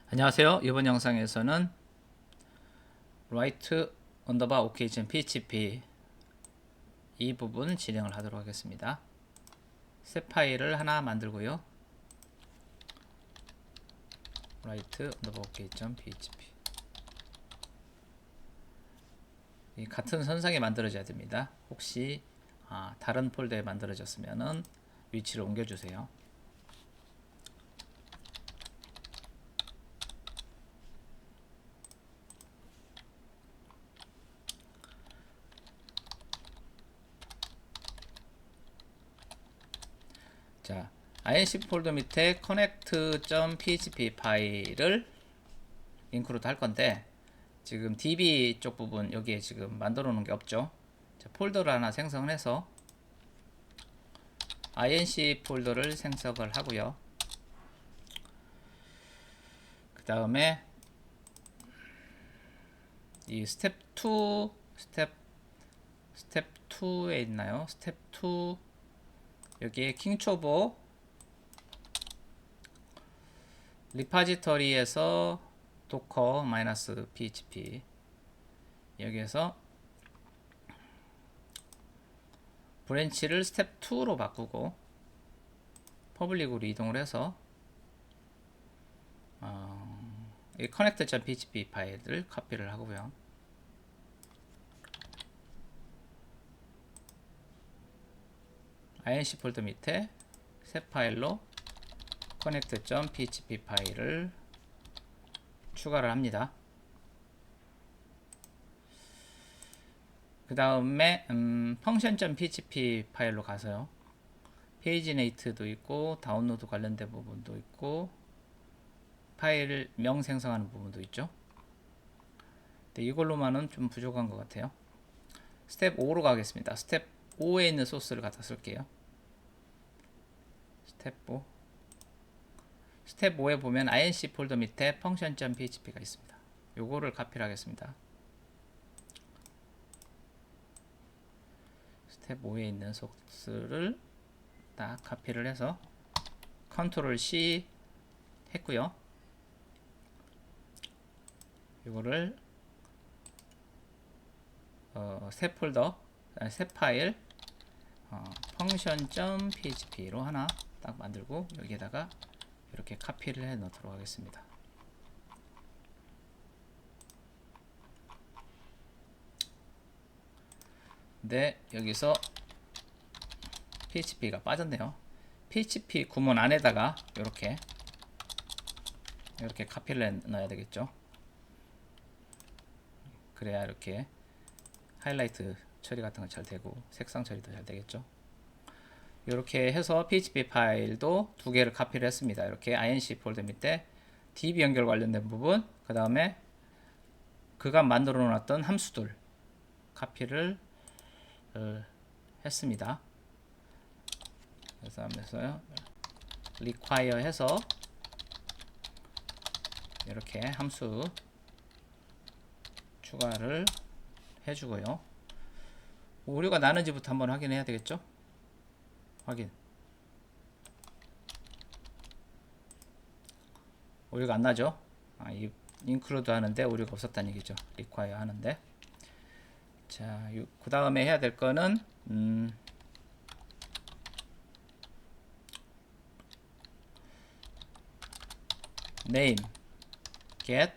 안녕하세요. 이번 영상에서는 write php 이 부분 진행을 하도록 하겠습니다. 새 파일을 하나 만들고요. write php 이 같은 선상에 만들어져야 됩니다. 혹시 다른 폴더에 만들어졌으면 위치를 옮겨주세요. 자, inc 폴더 밑에 connect.php 파일을 인크루드 할 건데 지금 db 쪽 부분 여기에 지금 만들어 놓은 게 없죠. 자, 폴더를 하나 생성해서 inc 폴더를 생성을 하고요. 그 다음에 이 스텝 2에 있나요? 스텝 2 여기에 킹초보 리파지터리에서 도커 -php 여기에서 브랜치를 스텝 2로 바꾸고 퍼블릭으로 이동을 해서 이 connect.php 파일을 카피를 하고요. inc 폴더 밑에 새 파일로 connect.php 파일을 추가를 합니다. 그 다음에 function.php 파일로 가서요. 페이지네이트도 있고 다운로드 관련된 부분도 있고 파일 명 생성하는 부분도 있죠. 근데 이걸로만은 좀 부족한 것 같아요. 스텝 5로 가겠습니다. 스텝 5에 있는 소스를 갖다 쓸게요. 스텝 5에 보면 inc 폴더 밑에 function.php가 있습니다. 요거를 카피를 하겠습니다. 스텝 5에 있는 소스를 딱 카피를 해서 컨트롤 C 했고요. 이거를 새 폴더, 새 파일 function.php로 하나 딱 만들고 여기에다가 이렇게 카피를 해 넣도록 하겠습니다. 네, 여기서 php가 빠졌네요. php 구문 안에다가 이렇게 카피를 넣어야 되겠죠. 그래야 이렇게 하이라이트 처리 같은 거 잘 되고 색상 처리도 잘 되겠죠. 이렇게 해서 php 파일도 두 개를 카피를 했습니다. 이렇게 inc 폴더 밑에 db 연결 관련된 부분, 그 다음에 그간 만들어 놨던 함수들 카피를 했습니다. 그래서 하면서요 require 해서 이렇게 함수 추가를 해주고요. 오류가 나는지부터 한번 확인해야 되겠죠. 확인. 오류가 안 나죠. 이 include 하는데 오류가 없었다는 얘기죠. require 하는데. 자, 그 다음에 해야 될 거는 name get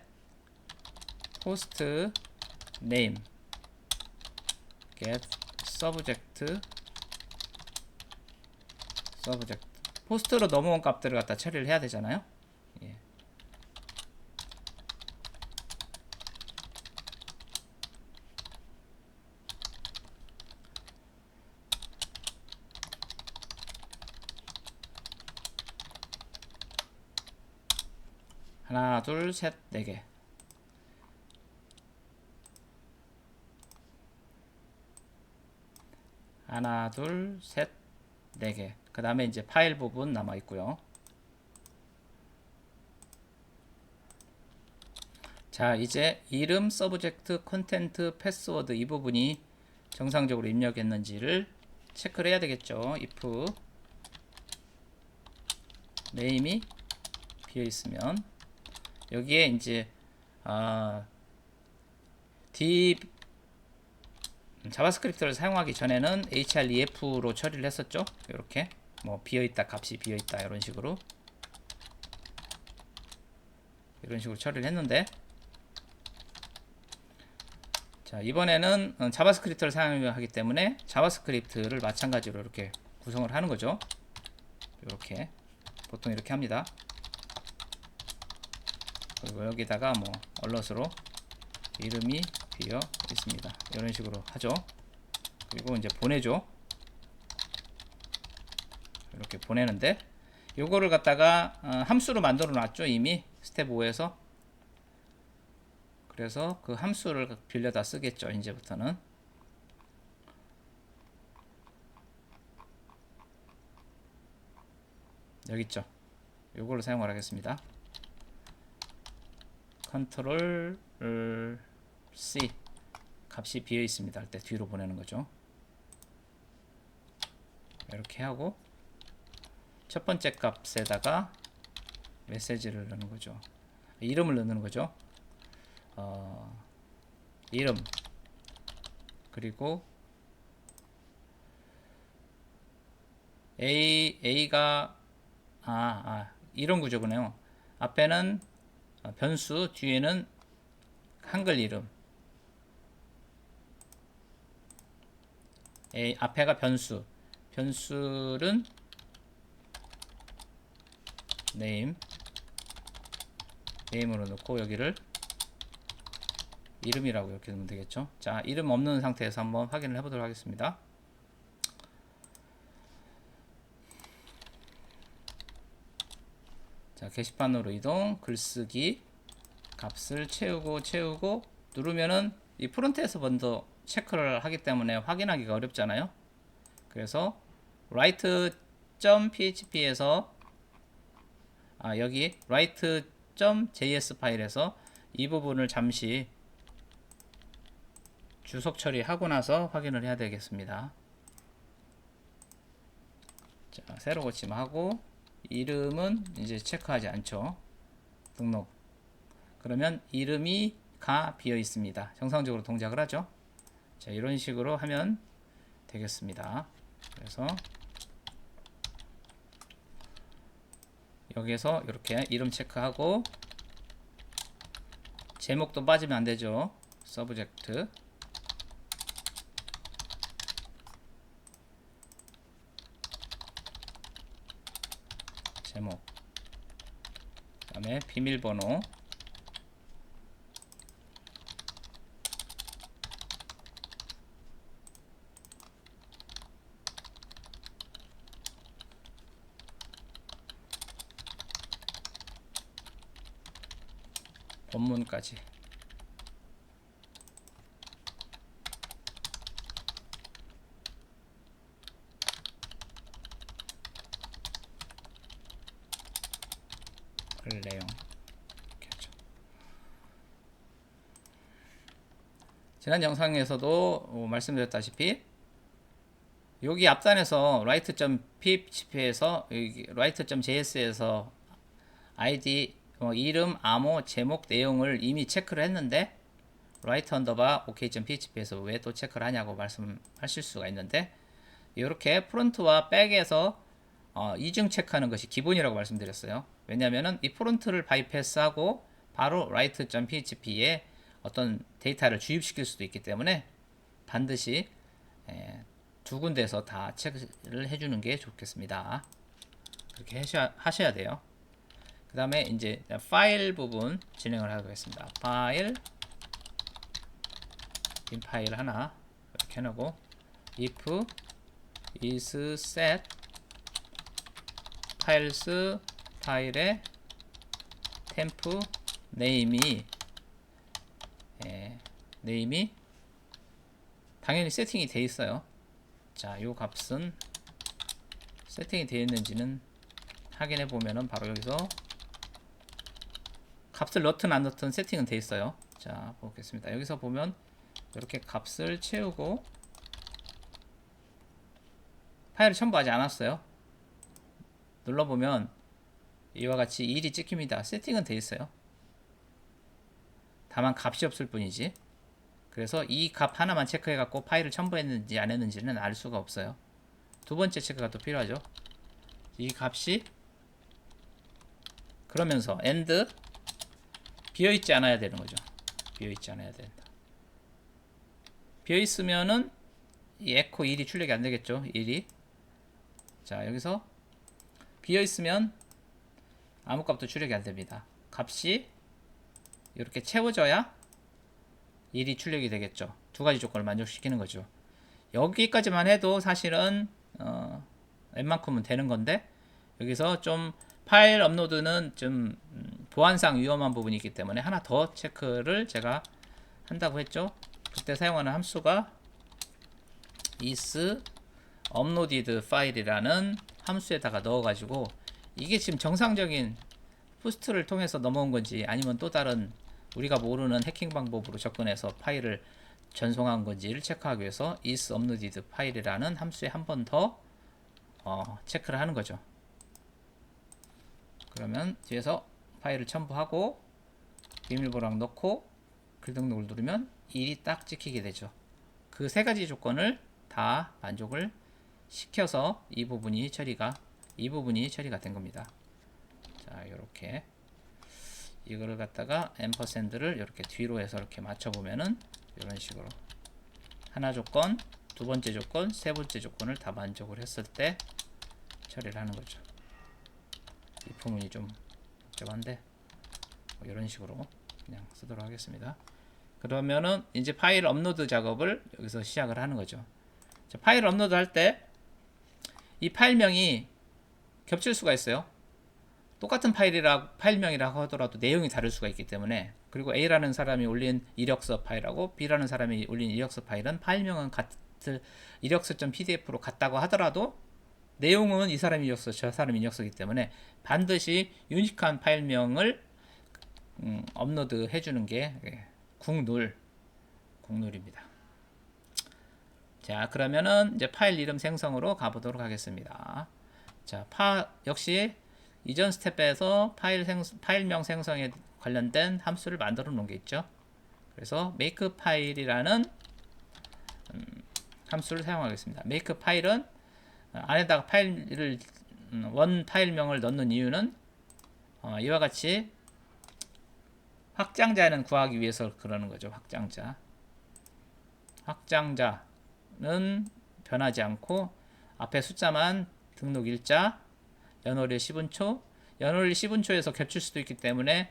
host name get subject 호스트로 넘어온 값들을 갖다 처리를 해야 되잖아요. 예. 하나, 둘, 셋, 네 개. 하나, 둘, 셋, 네 개. 그 다음에 이제 파일 부분 남아 있고요. 자, 이제 이름, 서브젝트, 컨텐트, 패스워드 이 부분이 정상적으로 입력했는지를 체크를 해야 되겠죠. if name이 비어 있으면 여기에 이제 D 자바스크립트를 사용하기 전에는 href로 처리를 했었죠. 이렇게 뭐 비어있다, 값이 비어있다, 이런 식으로 처리를 했는데, 자, 이번에는 자바스크립트를 사용하기 때문에 자바스크립트를 마찬가지로 이렇게 구성을 하는 거죠. 이렇게 보통 이렇게 합니다. 그리고 여기다가 뭐 얼럿으로 이름이 비어 있습니다. 이런 식으로 하죠. 그리고 이제 보내죠. 이렇게 보내는데, 요거를 갖다가 함수로 만들어 놨죠. 이미 스텝 5에서. 그래서 그 함수를 빌려다 쓰겠죠. 이제부터는. 여기 있죠. 요거를 사용을 하겠습니다. 컨트롤 C, 값이 비어 있습니다 할 때 뒤로 보내는 거죠. 이렇게 하고 첫 번째 값에다가 메시지를 넣는 거죠. 이름을 넣는 거죠. 이름, 그리고 A가 이런 구조구네요. 앞에는 변수, 뒤에는 한글 이름. 앞에가 변수, 변수는 네임으로 넣고 여기를 이름이라고 이렇게 넣으면 되겠죠. 자, 이름 없는 상태에서 한번 확인을 해보도록 하겠습니다. 자, 게시판으로 이동, 글쓰기, 값을 채우고 누르면은 이 프론트에서 먼저 체크를 하기 때문에 확인하기가 어렵잖아요. 그래서 write.php에서 여기 write.js 파일에서 이 부분을 잠시 주석 처리하고 나서 확인을 해야 되겠습니다. 자, 새로 고침하고 이름은 이제 체크하지 않죠. 등록. 그러면 이름이 가 비어 있습니다. 정상적으로 동작을 하죠. 자, 이런 식으로 하면 되겠습니다. 그래서 여기에서 이렇게 이름 체크하고 제목도 빠지면 안 되죠. 서브젝트, 제목, 그 다음에 비밀번호, 본문까지. 글 내용. 지난 영상에서도 말씀드렸다시피 여기 앞단에서 write.php에서 write.js에서 id 이름, 암호, 제목, 내용을 이미 체크를 했는데 write underbar ok.php에서 왜 또 체크를 하냐고 말씀하실 수가 있는데, 이렇게 프론트와 백에서 이중 체크하는 것이 기본이라고 말씀드렸어요. 왜냐하면 이 프론트를 바이패스하고 바로 write.php에 어떤 데이터를 주입시킬 수도 있기 때문에 반드시 두 군데에서 다 체크를 해주는 게 좋겠습니다. 그렇게 하셔야 돼요. 그 다음에 이제 파일 부분 진행을 하겠습니다. 파일, 빈 파일 하나 이렇게 해놓고 if is set files 파일의 temp name이 당연히 세팅이 되어 있어요. 자, 요 값은 세팅이 되어 있는지는 확인해 보면은 바로 여기서 값을 넣든 안 넣든 세팅은 되어 있어요. 자, 보겠습니다. 여기서 보면 이렇게 값을 채우고 파일을 첨부하지 않았어요. 눌러보면 이와 같이 1이 찍힙니다. 세팅은 되어 있어요. 다만 값이 없을 뿐이지. 그래서 이 값 하나만 체크해 갖고 파일을 첨부했는지 안 했는지는 알 수가 없어요. 두 번째 체크가 또 필요하죠. 이 값이 그러면서 end 비어있지 않아야 되는 거죠. 비어있지 않아야 된다. 비어있으면은 이 echo 1이 출력이 안 되겠죠. 1이. 자, 여기서 비어있으면 아무 값도 출력이 안 됩니다. 값이 이렇게 채워져야 1이 출력이 되겠죠. 두 가지 조건을 만족시키는 거죠. 여기까지만 해도 사실은 웬만큼은 되는 건데, 여기서 좀 파일 업로드는 좀 보안상 위험한 부분이 있기 때문에 하나 더 체크를 제가 한다고 했죠. 그때 사용하는 함수가 is uploaded file이라는 함수에다가 넣어가지고, 이게 지금 정상적인 호스트를 통해서 넘어온 건지 아니면 또 다른 우리가 모르는 해킹 방법으로 접근해서 파일을 전송한 건지를 체크하기 위해서 is uploaded file이라는 함수에 한 번 더 체크를 하는 거죠. 그러면 뒤에서 파일을 첨부하고 비밀번호랑 넣고 글 등록을 누르면 1이 딱 찍히게 되죠. 그 세 가지 조건을 다 만족을 시켜서 이 부분이 처리가 된 겁니다. 자, 이렇게 이거를 갖다가 앰퍼샌드를 이렇게 뒤로 해서 이렇게 맞춰 보면은 이런 식으로 하나 조건, 두 번째 조건, 세 번째 조건을 다 만족을 했을 때 처리를 하는 거죠. 이 부분이 좀 복잡한데 뭐 이런 식으로 그냥 쓰도록 하겠습니다. 그러면은 이제 파일 업로드 작업을 여기서 시작을 하는 거죠. 자, 파일 업로드 할 때 이 파일명이 겹칠 수가 있어요. 똑같은 파일명이라고 하더라도 내용이 다를 수가 있기 때문에, 그리고 A라는 사람이 올린 이력서 파일하고 B라는 사람이 올린 이력서 파일은 파일명은 같을 이력서.pdf로 같다고 하더라도 내용은 이 사람이 이력서 저 사람이 이력서이기 때문에 반드시 유니크한 파일명을 업로드 해주는 게 국룰입니다. 자, 그러면은 이제 파일 이름 생성으로 가보도록 하겠습니다. 자, 역시 이전 스텝에서 파일명 생성에 관련된 함수를 만들어 놓은 게 있죠. 그래서 makefile이라는 함수를 사용하겠습니다. makefile은 안에다가 원 파일명을 넣는 이유는 이와 같이 확장자는 구하기 위해서 그러는 거죠. 확장자는 변하지 않고 앞에 숫자만 등록 일자, 연월일 10분초, 연월일 10분초에서 겹칠 수도 있기 때문에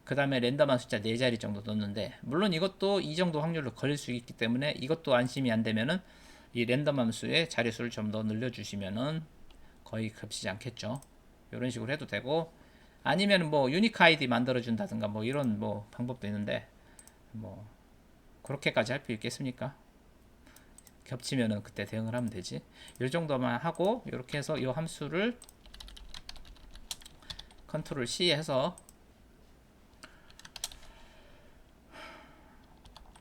그 다음에 랜덤한 숫자 4자리 정도 넣는데, 물론 이것도 이 정도 확률로 걸릴 수 있기 때문에 이것도 안심이 안 되면은 이 랜덤 함수의 자릿수를 좀 더 늘려주시면은 거의 겹치지 않겠죠. 이런 식으로 해도 되고, 아니면 뭐 유니크 아이디 만들어준다든가 뭐 이런 뭐 방법도 있는데, 뭐 그렇게까지 할 필요 있겠습니까? 겹치면은 그때 대응을 하면 되지. 이 정도만 하고 이렇게 해서 이 함수를 컨트롤 C 해서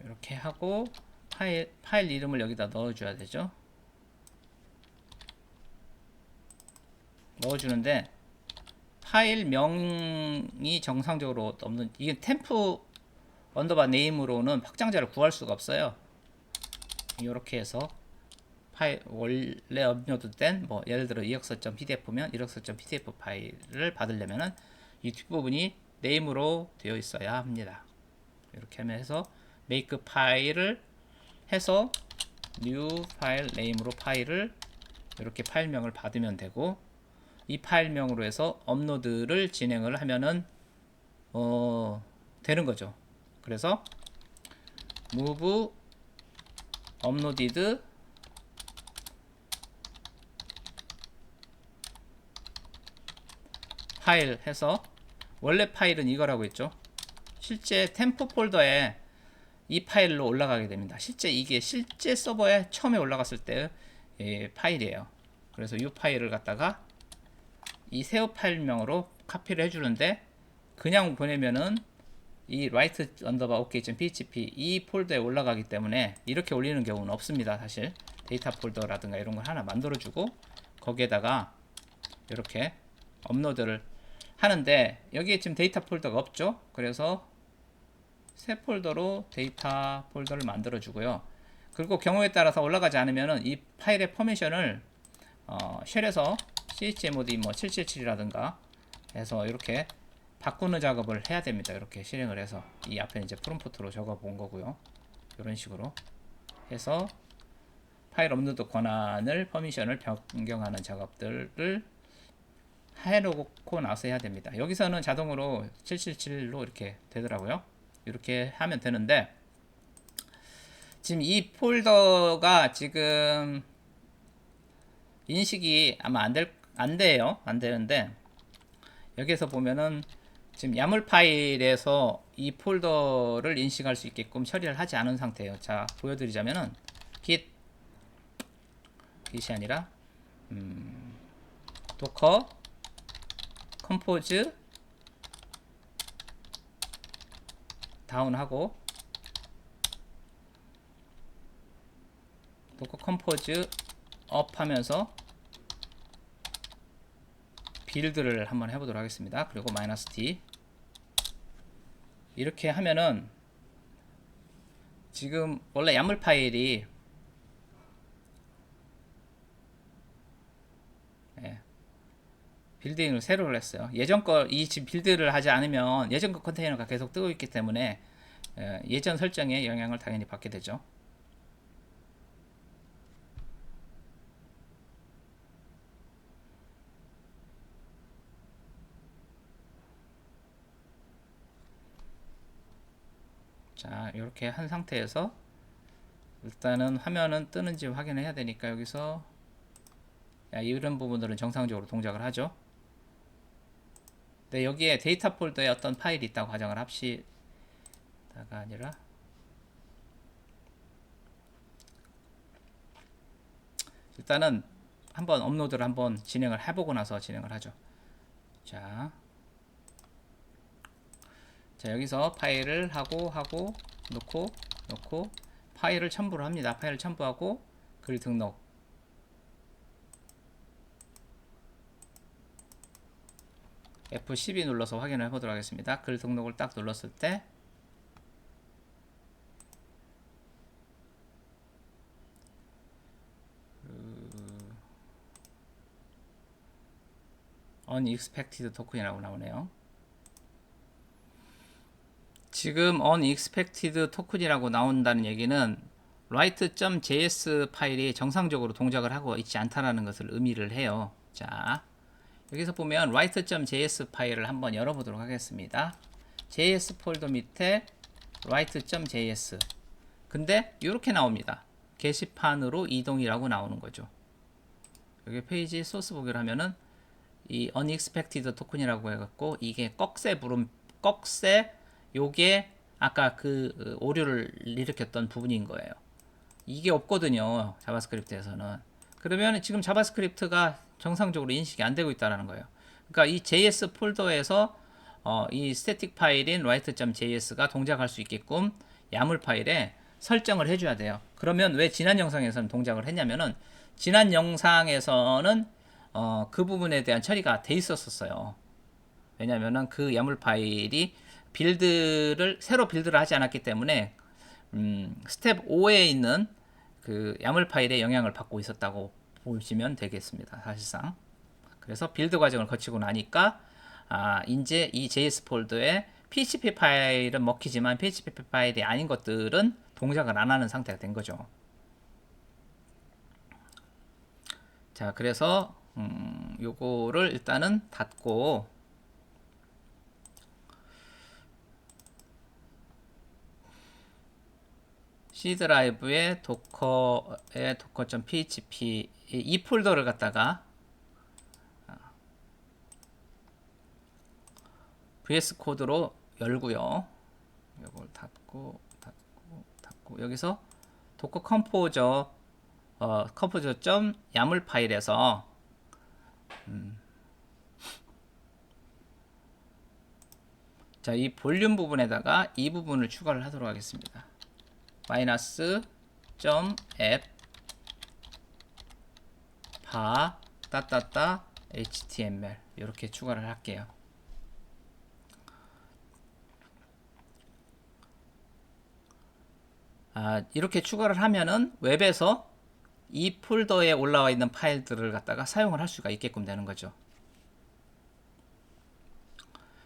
이렇게 하고 파일 이름을 여기다 넣어줘야 되죠. 넣어주는데 파일명이 정상적으로 없는, 이게 템프 언더바 네임으로는 확장자를 구할 수가 없어요. 이렇게 해서 원래 업로드된 뭐 예를 들어 이력서.pdf면 이력서.pdf 파일을 받으려면은 이 뒷부분이 네임으로 되어 있어야 합니다. 이렇게 하면 해서 make 파일을 해서 new 파일 네임으로 파일을 이렇게 파일명을 받으면 되고, 이 파일명으로 해서 업로드를 진행을 하면은 되는 거죠. 그래서 move uploaded 파일 해서, 원래 파일은 이거라고 했죠. 실제 템포 폴더에 이 파일로 올라가게 됩니다. 이게 실제 서버에 처음에 올라갔을 때 파일이에요. 그래서 이 파일을 갖다가 이 새우 파일명으로 카피를 해주는데, 그냥 보내면은 이 write underbar ok.php 이 폴더에 올라가기 때문에 이렇게 올리는 경우는 없습니다. 사실 데이터 폴더라든가 이런 걸 하나 만들어주고 거기에다가 이렇게 업로드를 하는데, 여기에 지금 데이터 폴더가 없죠. 그래서 새 폴더로 데이터 폴더를 만들어 주고요. 그리고 경우에 따라서 올라가지 않으면은 이 파일의 퍼미션을 쉘에서 chmod 뭐 777이라든가 해서 이렇게 바꾸는 작업을 해야 됩니다. 이렇게 실행을 해서 이 앞에 이제 프롬프트로 적어 본 거고요. 이런 식으로 해서 파일 업로드 권한을 퍼미션을 변경하는 작업들을 해놓고 나서 해야 됩니다. 여기서는 자동으로 777로 이렇게 되더라고요. 이렇게 하면 되는데 지금 이 폴더가 지금 인식이 아마 안 돼요. 안 되는데 여기에서 보면은 지금 야물 파일에서 이 폴더를 인식할 수 있게끔 처리를 하지 않은 상태예요. 자, 보여드리자면은 git이 아니라 도커 컴포즈 다운하고 도커 컴포즈 업 하면서 빌드를 한번 해보도록 하겠습니다. 그리고 -t 이렇게 하면은 지금 원래 야물 파일이 빌딩을 새로 했어요. 예전 거 이 지금 빌드를 하지 않으면 예전 거 컨테이너가 계속 뜨고 있기 때문에 예전 설정에 영향을 당연히 받게 되죠. 자, 이렇게 한 상태에서 일단은 화면은 뜨는지 확인해야 되니까 여기서 이런 부분들은 정상적으로 동작을 하죠. 네, 여기에 데이터 폴더에 어떤 파일이 있다고 가정을 합시다가 아니라 일단은 한번 업로드를 한번 진행을 해보고 나서 진행을 하죠. 자, 여기서 파일을 하고 놓고 파일을 첨부를 합니다. 파일을 첨부하고 글 등록 F12 눌러서 확인을 해보도록 하겠습니다. 글 등록을 딱 눌렀을 때 unexpected token이라고 나오네요. 지금 unexpected token이라고 나온다는 얘기는 write.js 파일이 정상적으로 동작을 하고 있지 않다라는 것을 의미를 해요. 자, 여기서 보면 write.js 파일을 한번 열어보도록 하겠습니다. js 폴더 밑에 write.js 근데 이렇게 나옵니다. 게시판으로 이동이라고 나오는 거죠. 여기 페이지 소스 보기를 하면은 이 unexpected token이라고 해갖고 이게 꺽쇠 요게 아까 그 오류를 일으켰던 부분인 거예요. 이게 없거든요. 자바스크립트에서는. 그러면 지금 자바스크립트가 정상적으로 인식이 안 되고 있다는 거예요. 그러니까 이 JS 폴더에서 이 스태틱 파일인 write.js가 동작할 수 있게끔 야물 파일에 설정을 해줘야 돼요. 그러면 왜 지난 영상에서는 동작을 했냐면은 지난 영상에서는 그 부분에 대한 처리가 돼 있었어요. 왜냐면은 그 야물 파일이 새로 빌드를 하지 않았기 때문에 스텝 5에 있는 그 야물 파일에 영향을 받고 있었다고 보시면 되겠습니다. 사실상. 그래서 빌드 과정을 거치고 나니까 이제 이 JS 폴더에 PHP 파일은 먹히지만 PHP 파일이 아닌 것들은 동작을 안 하는 상태가 된 거죠. 자, 그래서 요거를 일단은 닫고 C 드라이브에 docker.php 이 폴더를 갖다가 VS 코드로 열고요. 이걸 닫고 여기서 도커 컴포저.yaml 파일에서 자, 이 볼륨 부분에다가 이 부분을 추가를 하도록 하겠습니다. -app 바 따따따 html 이렇게 추가를 할게요. 이렇게 추가를 하면은 웹에서 이 폴더에 올라와 있는 파일들을 갖다가 사용을 할 수가 있게끔 되는 거죠.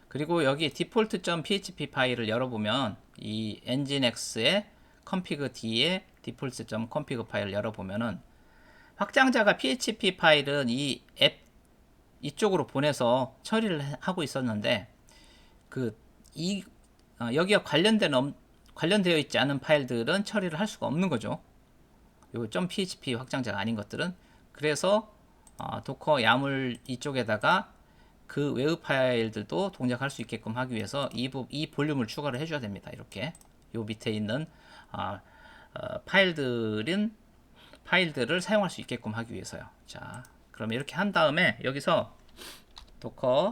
그리고 여기 default.php 파일을 열어보면 이 nginx의 config d의 default.config 파일을 열어보면은 확장자가 php 파일은 이 앱 이쪽으로 보내서 처리를 하고 있었는데 여기가 관련되어 있지 않은 파일들은 처리를 할 수가 없는 거죠. 요 .php 확장자가 아닌 것들은. 그래서 도커 야물 이쪽에다가 그 웨브 파일들도 동작할 수 있게끔 하기 위해서 이 볼륨을 추가를 해줘야 됩니다. 이렇게 요 밑에 있는 파일들을 사용할 수 있게끔 하기 위해서요. 자, 그럼 이렇게 한 다음에 여기서 도커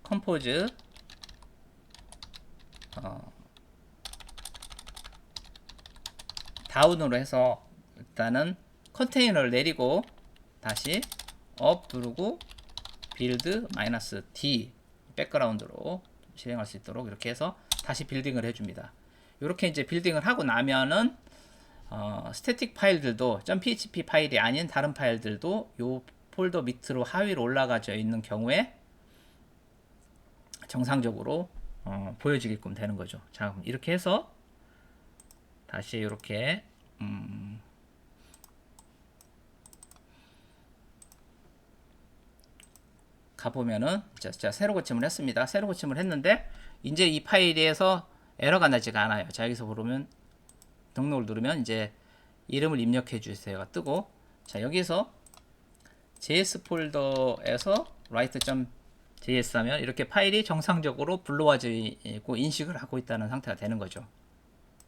컴포즈 다운으로 해서 일단은 컨테이너를 내리고 다시 업 누르고 빌드 -d 백그라운드로 실행할 수 있도록 이렇게 해서 다시 빌딩을 해줍니다. 이렇게 이제 빌딩을 하고 나면은 스태틱 파일들도 .php 파일이 아닌 다른 파일들도 요 폴더 밑으로 하위로 올라가져 있는 경우에 정상적으로 보여지게끔 되는 거죠. 자, 이렇게 해서 다시 이렇게 가보면은 자, 새로 고침을 했습니다. 새로 고침을 했는데 이제 이 파일에서 에러가 나지가 않아요. 자, 여기서 보면 등록을 누르면 이제 이름을 입력해 주세요가 뜨고, 자, 여기서 js 폴더에서 write.js 하면 이렇게 파일이 정상적으로 불러와지고 인식을 하고 있다는 상태가 되는 거죠.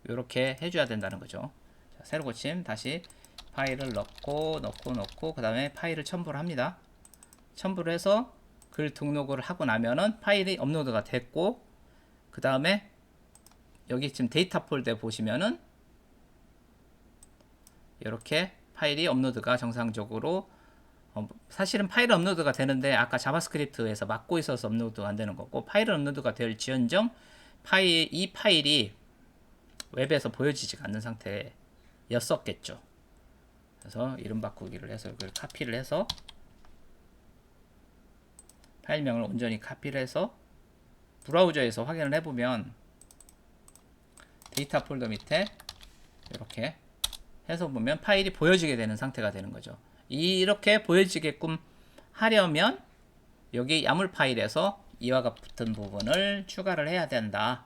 이렇게 해줘야 된다는 거죠. 자, 새로 고침 다시 파일을 넣고 그 다음에 파일을 첨부를 합니다. 첨부를 해서 글 등록을 하고 나면은 파일이 업로드가 됐고, 그 다음에 여기 지금 데이터 폴더에 보시면은 이렇게 파일이 업로드가 정상적으로 사실은 파일 업로드가 되는데 아까 자바스크립트에서 막고 있어서 업로드가 안 되는 거고, 파일 업로드가 될 지연정 이 파일이 웹에서 보여지지가 않는 상태였었겠죠. 그래서 이름 바꾸기를 해서 이걸 카피를 해서 파일명을 온전히 카피를 해서 브라우저에서 확인을 해보면 데이터 폴더 밑에 이렇게 해서 보면 파일이 보여지게 되는 상태가 되는 거죠. 이렇게 보여지게끔 하려면 여기 야물 파일에서 이와 같은 부분을 추가를 해야 된다.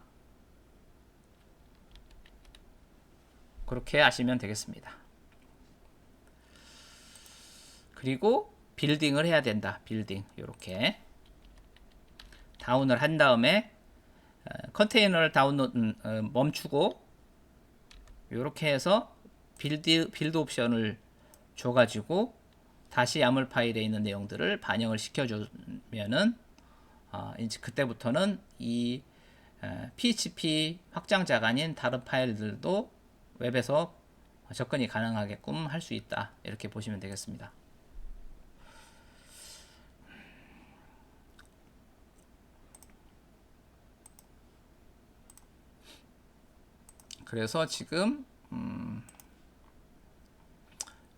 그렇게 아시면 되겠습니다. 그리고 빌딩을 해야 된다. 빌딩 이렇게 다운을 한 다음에 컨테이너를 멈추고 이렇게 해서 빌드 옵션을 줘가지고 다시 야물 파일에 있는 내용들을 반영을 시켜주면은 이제 그때부터는 이 PHP 확장자가 아닌 다른 파일들도 웹에서 접근이 가능하게끔 할 수 있다. 이렇게 보시면 되겠습니다. 그래서 지금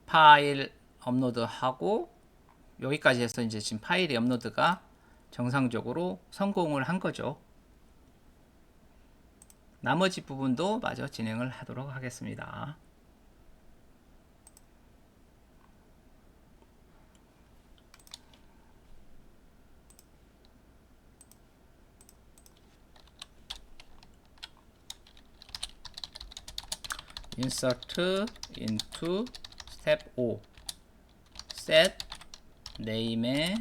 파일 업로드하고 여기까지 해서 이제 지금 파일의 업로드가 정상적으로 성공을 한 거죠. 나머지 부분도 마저 진행을 하도록 하겠습니다. insert into step 5 set name의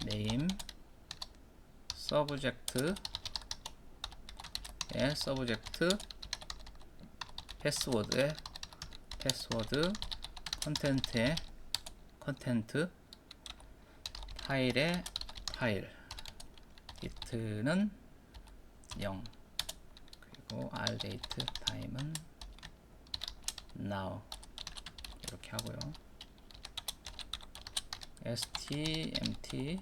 name subject의 subject 패스워드의 패스워드 content의 content 파일의 파일 it는 0 그리고 rdate time은 now 이렇게 하고요. stmt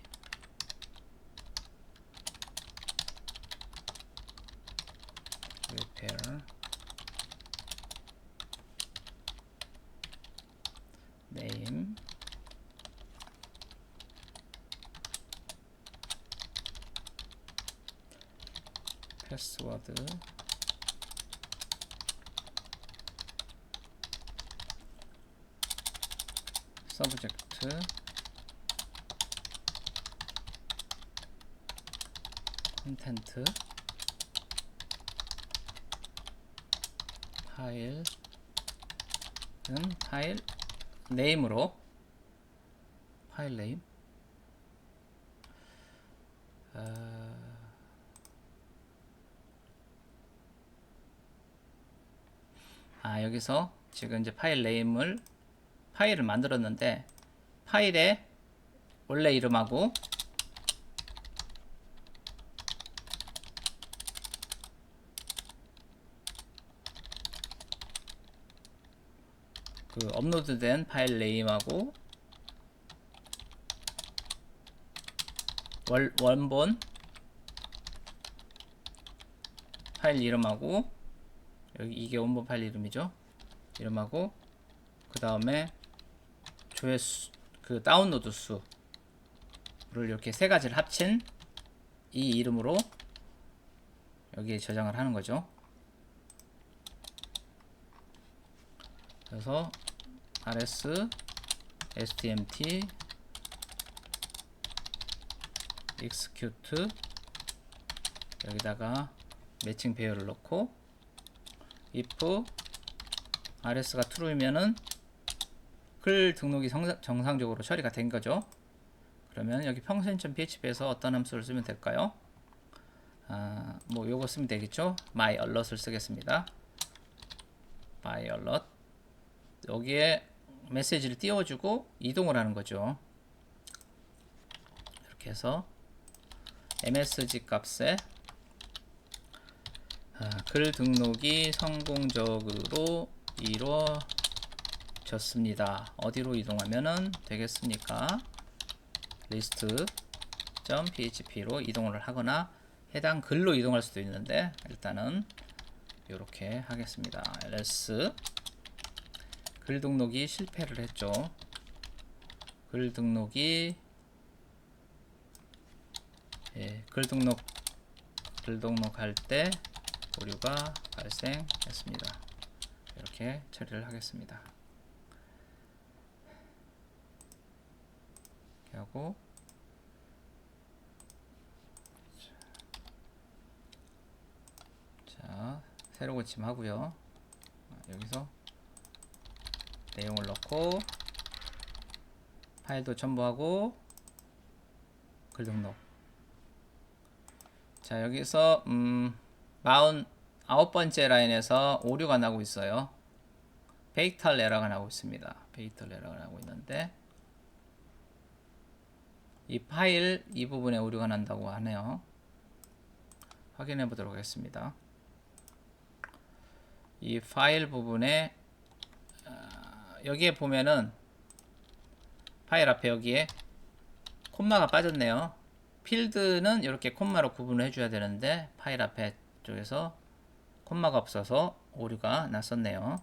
패스워드 서브젝트 컨텐트 파일은 파일 네임으로 파일 네임 여기서 지금 이제 파일 네임을 파일을 만들었는데 파일의 원래 이름하고 그 업로드된 파일 네임하고 원본 파일 이름하고 여기 이게 원본 파일 이름이죠. 이름하고 그 다음에 조회수 그 다운로드 수를 이렇게 세 가지를 합친 이 이름으로 여기에 저장을 하는 거죠. 그래서 rs stmt execute 여기다가 매칭 배열을 넣고 if rs가 true이면은 글 등록이 정상적으로 처리가 된 거죠. 그러면 여기 function.php에서 어떤 함수를 쓰면 될까요? 뭐 요거 쓰면 되겠죠. my alert을 쓰겠습니다. my alert 여기에 메시지를 띄워주고 이동을 하는 거죠. 이렇게 해서 msg 값에 글 등록이 성공적으로 이루어졌습니다. 어디로 이동하면은 되겠습니까? list.php로 이동을 하거나 해당 글로 이동할 수도 있는데 일단은 이렇게 하겠습니다. ls 글 등록이 실패를 했죠. 글 등록이 글 등록할 때 오류가 발생했습니다. 이렇게 처리를 하겠습니다. 이렇게 하고 자 새로 고침하고요. 여기서 내용을 넣고 파일도 첨부하고 글 등록. 자 여기서 49번째 라인에서 오류가 나고 있어요. 페이탈 에러가 나고 있습니다. 페이탈 에러가 나고 있는데 이 파일 이 부분에 오류가 난다고 하네요. 확인해 보도록 하겠습니다. 이 파일 부분에 여기에 보면은 파일 앞에 여기에 콤마가 빠졌네요. 필드는 이렇게 콤마로 구분을 해줘야 되는데 파일 앞에 쪽에서 콤마가 없어서 오류가 났었네요.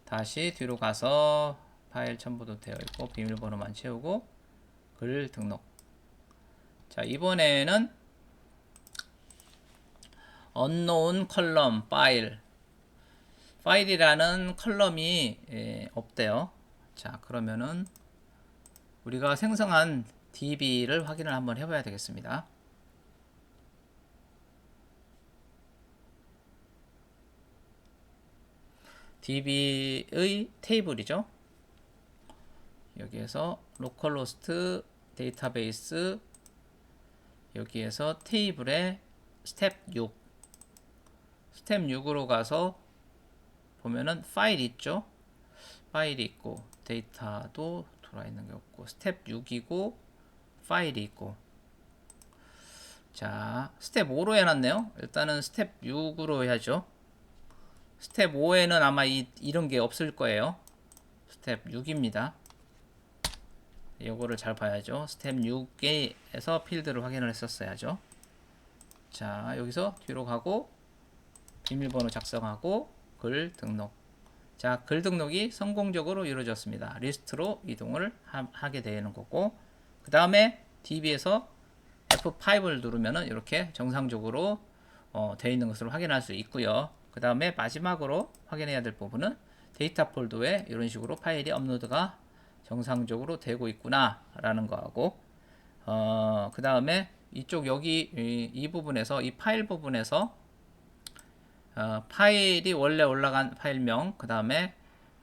다시 뒤로 가서 파일 첨부도 되어 있고 비밀번호만 채우고 글 등록. 자 이번에는 unknown 컬럼 파일이라는 컬럼이 없대요. 자 그러면은 우리가 생성한 db를 확인을 한번 해봐야 되겠습니다. db의 테이블이죠. 여기에서 localhost 데이터베이스 여기에서 테이블에 스텝 6으로 가서 보면은 파일 있죠. 파일이 있고 데이터도 들어와 있는 게 없고 스텝 6이고 파일이 있고 자 스텝 5로 해놨네요. 일단은 스텝 6으로 해야죠. 스텝 5에는 아마 이런 게 없을 거예요. 스텝 6입니다. 요거를 잘 봐야죠. 스텝 6에서 필드를 확인을 했었어야죠. 자 여기서 뒤로 가고 비밀번호 작성하고 글 등록. 자 글 등록이 성공적으로 이루어졌습니다. 리스트로 이동을 하게 되는 거고 그 다음에 db에서 F5를 누르면은 이렇게 정상적으로 되어 있는 것을 확인할 수 있고요. 그 다음에 마지막으로 확인해야 될 부분은 데이터 폴더에 이런 식으로 파일이 업로드가 정상적으로 되고 있구나 라는 거하고, 그 다음에 이쪽 여기 이 부분에서 이 파일 부분에서 파일이 원래 올라간 파일명, 그 다음에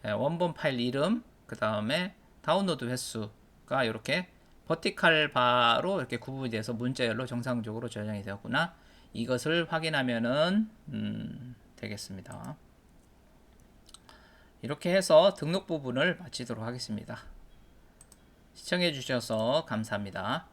원본 파일 이름, 그 다음에 다운로드 횟수가 이렇게 버티컬 바로 이렇게 구분이 돼서 문자열로 정상적으로 저장이 되었구나, 이것을 확인하면은 되겠습니다. 이렇게 해서 등록 부분을 마치도록 하겠습니다. 시청해 주셔서 감사합니다.